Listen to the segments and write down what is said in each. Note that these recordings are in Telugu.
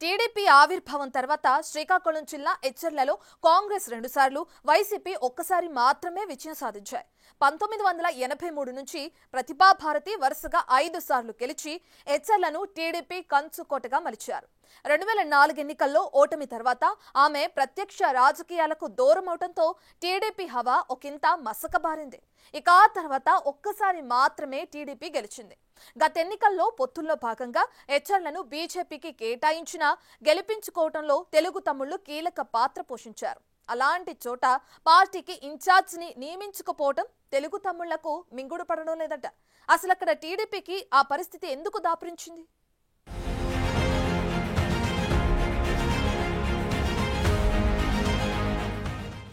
టీడీపీ ఆవిర్భావం తర్వాత శ్రీకాకుళం జిల్లా ఎచ్చెర్లలో కాంగ్రెస్ 2 సార్లు, వైసీపీ ఒక్కసారి మాత్రమే విజయం సాధించాయి. 1983 నుంచి ప్రతిభా భారతి వరుసగా 5 సార్లు గెలిచి ఎచ్చెర్లను టీడీపీ కంచుకోటగా మలిచారు. 2004 ఎన్నికల్లో ఓటమి తర్వాత ఆమె ప్రత్యక్ష రాజకీయాలకు దూరమవడంతో టీడీపీ హవా ఒకంత మసకబారింది. ఇక ఆ తర్వాత ఒక్కసారి మాత్రమే టీడీపీ గెలిచింది. గత ఎన్నికల్లో పొత్తుల్లో భాగంగా ఎచ్చెర్లను బీజేపీకి కేటాయించినా గెలిపించుకోవడంలో తెలుగు తమ్ముళ్లు కీలక పాత్ర పోషించారు. అలాంటి చోట పార్టీకి ఇన్ఛార్జిని నియమించుకోపోవడం తెలుగు తమ్ముళ్లకు మింగుడు పడడం లేదట. అసలు అక్కడ టీడీపీకి ఆ పరిస్థితి ఎందుకు దాపురించింది?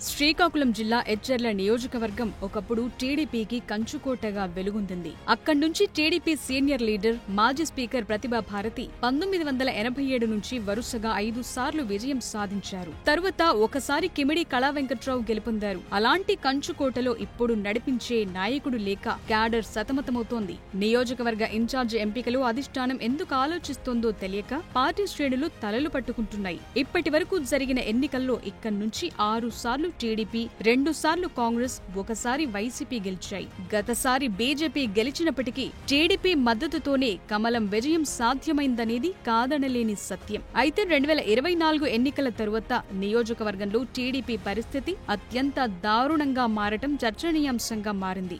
శ్రీకాకుళం జిల్లా ఎచ్చెర్ల నియోజకవర్గం ఒకప్పుడు టీడీపీకి కంచుకోటగా వెలుగొందింది. అక్కడి నుంచి టీడీపీ సీనియర్ లీడర్, మాజీ స్పీకర్ ప్రతిభా భారతి 1987 నుంచి వరుసగా 5 సార్లు విజయం సాధించారు. తరువాత ఒకసారి కిమిడి కళా వెంకట్రావు గెలుపొందారు. అలాంటి కంచుకోటలో ఇప్పుడు నడిపించే నాయకుడు లేక క్యాడర్ సతమతమవుతోంది. నియోజకవర్గ ఇన్ఛార్జ్ ఎంపికలో అధిష్టానం ఎందుకు ఆలోచిస్తోందో తెలియక పార్టీ శ్రేణులు తలలు పట్టుకుంటున్నాయి. ఇప్పటి వరకు జరిగిన ఎన్నికల్లో ఇక్కడి నుంచి 6 సార్లు టీడీపీ, 2 సార్లు కాంగ్రెస్, ఒకసారి వైసీపీ గెలిచాయి. గతసారి బీజేపీ గెలిచినప్పటికీ టీడీపీ మద్దతుతోనే కమలం విజయం సాధ్యమైందనేది కాదనలేని సత్యం. అయితే 2024 ఎన్నికల తరువాత నియోజకవర్గంలో టీడీపీ పరిస్థితి అత్యంత దారుణంగా మారటం చర్చనీయాంశంగా మారింది.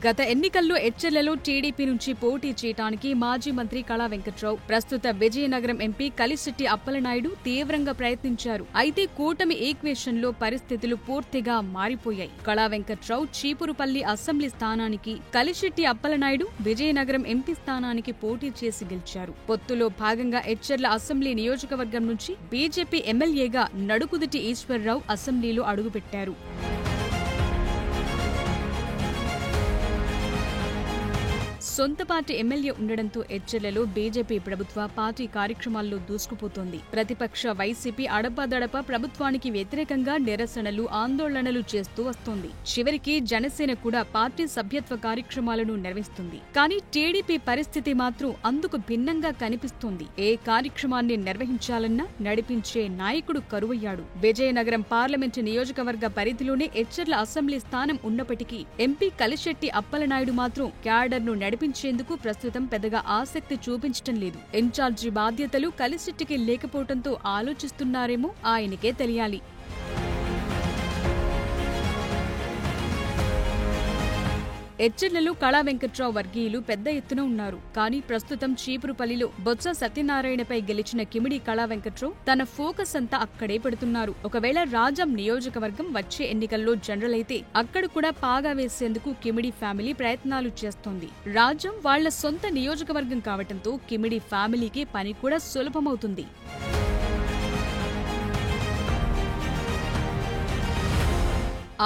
గత ఎన్నికల్లో ఎచ్చెర్లలో టీడీపీ నుంచి పోటీ చేయడానికి మాజీ మంత్రి కళా వెంకట్రావు, ప్రస్తుత విజయనగరం ఎంపీ కలిశెట్టి అప్పలనాయుడు తీవ్రంగా ప్రయత్నించారు. అయితే కూటమి ఈక్వేషన్లో పరిస్థితులు పూర్తిగా మారిపోయాయి. కళా వెంకట్రావు చీపురుపల్లి అసెంబ్లీ స్థానానికి, కలిశెట్టి అప్పలనాయుడు విజయనగరం ఎంపీ స్థానానికి పోటీ చేసి గెలిచారు. పొత్తులో భాగంగా ఎచ్చెర్ల అసెంబ్లీ నియోజకవర్గం నుంచి బీజేపీ ఎమ్మెల్యేగా నడుకుదుటి ఈశ్వర్రావు అసెంబ్లీలో అడుగుపెట్టారు. సొంత పార్టీ ఎమ్మెల్యే ఉండడంతో ఎచ్చెర్లలో బీజేపీ ప్రభుత్వ పార్టీ కార్యక్రమాల్లో దూసుకుపోతోంది. ప్రతిపక్ష వైసీపీ అడపాదడపా ప్రభుత్వానికి వ్యతిరేకంగా నిరసనలు, ఆందోళనలు చేస్తూ వస్తోంది. చివరికి జనసేన కూడా పార్టీ సభ్యత్వ కార్యక్రమాలను నిర్వహిస్తుంది. కానీ టీడీపీ పరిస్థితి మాత్రం అందుకు భిన్నంగా కనిపిస్తోంది. ఏ కార్యక్రమాన్ని నిర్వహించాలన్నా నడిపించే నాయకుడు కరువయ్యాడు. విజయనగరం పార్లమెంటు నియోజకవర్గ పరిధిలోనే ఎచ్చెర్ల అసెంబ్లీ స్థానం ఉన్నప్పటికీ ఎంపీ కలిశెట్టి అప్పలనాయుడు మాత్రం క్యాడర్ను నడిపించేందుకు ప్రస్తుతం పెద్దగా ఆసక్తి చూపించటం లేదు. ఇన్ఛార్జి బాధ్యతలు కలిశెట్టికి లేకపోవడంతో ఆలోచిస్తున్నారేమో ఆయనకే తెలియాలి. ఎచ్చెర్లలో కళా వెంకట్రావు వర్గీయులు పెద్ద ఎత్తున ఉన్నారు. కానీ ప్రస్తుతం చీపురుపల్లిలో బొత్స సత్యనారాయణపై గెలిచిన కిమిడి కళా వెంకట్రావు తన ఫోకస్ అంతా అక్కడే పెడుతున్నారు. ఒకవేళ రాజం నియోజకవర్గం వచ్చే ఎన్నికల్లో జనరల్ అయితే అక్కడ కూడా పాగా వేసేందుకు కిమిడి ఫ్యామిలీ ప్రయత్నాలు చేస్తోంది. రాజం వాళ్ల సొంత నియోజకవర్గం కావటంతో కిమిడి ఫ్యామిలీకి పని కూడా సులభమవుతుంది.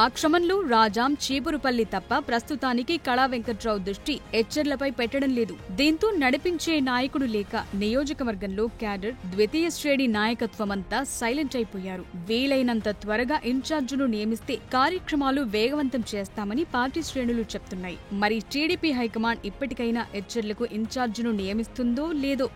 ఆ క్రమంలో రాజాం, చీపురుపల్లి తప్ప ప్రస్తుతానికి కళా వెంకట్రావు దృష్టి ఎచ్చెర్లపై పెట్టడం లేదు. దీంతో నడిపించే నాయకుడు లేక నియోజకవర్గంలో క్యాడర్, ద్వితీయ శ్రేణి నాయకత్వమంతా సైలెంట్ అయిపోయారు. వీలైనంత త్వరగా ఇన్ఛార్జును నియమిస్తే కార్యక్రమాలు వేగవంతం చేస్తామని పార్టీ శ్రేణులు చెప్తున్నాయి. మరి టీడీపీ హైకమాండ్ ఇప్పటికైనా ఎచ్చెర్లకు ఇన్ఛార్జును నియమిస్తుందో లేదో